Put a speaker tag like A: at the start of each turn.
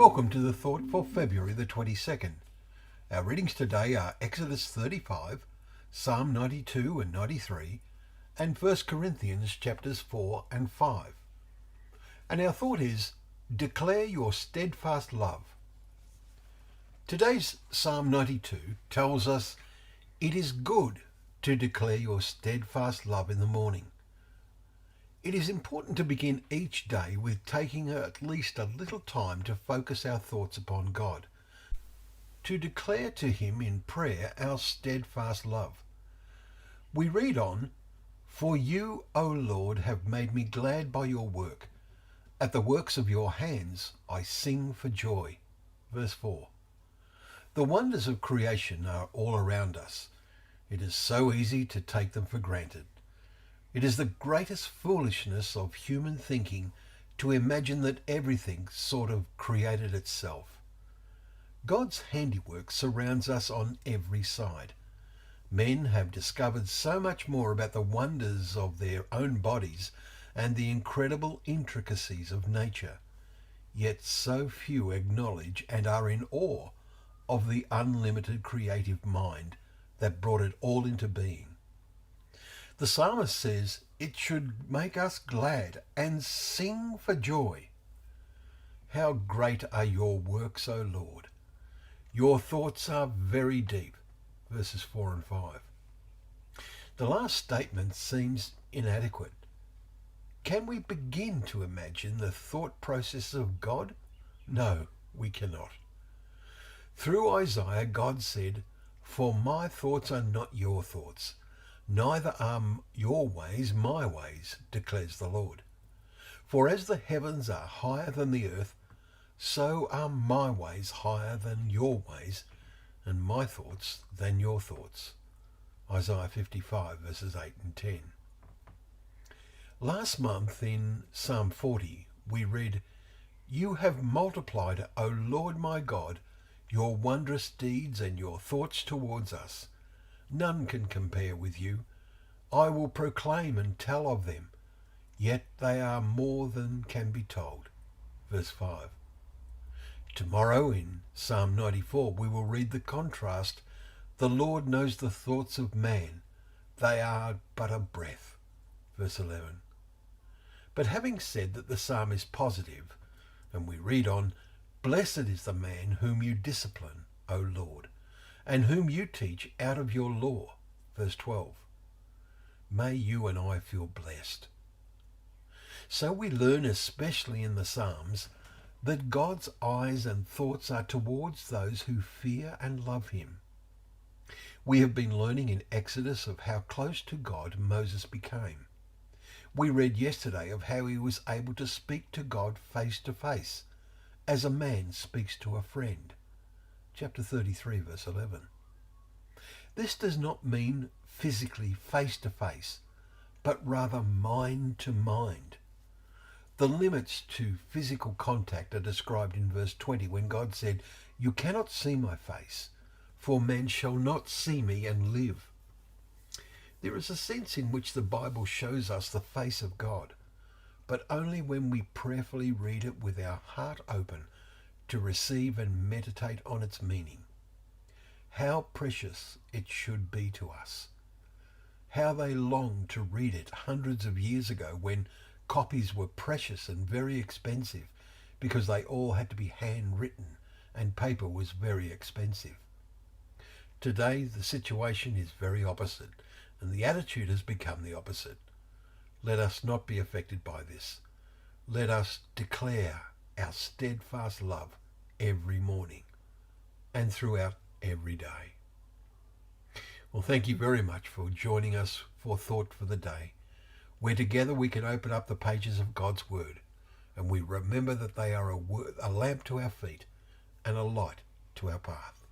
A: Welcome to the Thought for February the 22nd. Our readings today are Exodus 35, Psalm 92 and 93, and 1 Corinthians chapters 4 and 5. And our thought is, declare your steadfast love. Today's Psalm 92 tells us, it is good to declare your steadfast love in the morning. It is important to begin each day with taking at least a little time to focus our thoughts upon God, to declare to Him in prayer our steadfast love. We read on, "For you, O Lord, have made me glad by your work. At the works of your hands I sing for joy." Verse 4. The wonders of creation are all around us. It is so easy to take them for granted. It is the greatest foolishness of human thinking to imagine that everything sort of created itself. God's handiwork surrounds us on every side. Men have discovered so much more about the wonders of their own bodies and the incredible intricacies of nature, yet so few acknowledge and are in awe of the unlimited creative mind that brought it all into being. The psalmist says it should make us glad and sing for joy. How great are your works, O Lord! Your thoughts are very deep. Verses 4 and 5. The last statement seems inadequate. Can we begin to imagine the thought process of God? No, we cannot. Through Isaiah, God said, "For my thoughts are not your thoughts, neither are your ways my ways, declares the Lord. For as the heavens are higher than the earth, so are my ways higher than your ways, and my thoughts than your thoughts." Isaiah 55 verses 8 and 10. Last month in Psalm 40 we read, "You have multiplied, O Lord my God, your wondrous deeds and your thoughts towards us. None can compare with you. I will proclaim and tell of them, yet they are more than can be told." Verse 5. Tomorrow in Psalm 94 we will read the contrast, "The Lord knows the thoughts of man. They are but a breath." Verse 11. But having said that the psalm is positive, and we read on, "Blessed is the man whom you discipline, O Lord, and whom you teach out of your law." Verse 12. May you and I feel blessed. So we learn, especially in the Psalms, that God's eyes and thoughts are towards those who fear and love Him. We have been learning in Exodus of how close to God Moses became. We read yesterday of how he was able to speak to God face to face, as a man speaks to a friend. Chapter 33 verse 11. This does not mean physically face to face, but rather mind to mind. The limits to physical contact are described in verse 20 when God said, "You cannot see my face, for man shall not see me and live." There is a sense in which the Bible shows us the face of God, but only when we prayerfully read it with our heart open to receive and meditate on its meaning. How precious it should be to us. How they longed to read it hundreds of years ago when copies were precious and very expensive because they all had to be handwritten and paper was very expensive. Today the situation is very opposite and the attitude has become the opposite. Let us not be affected by this. Let us declare our steadfast love every morning and throughout every day. Well, thank you very much for joining us for Thought for the Day, where together we can open up the pages of God's Word and we remember that they are a lamp to our feet and a light to our path.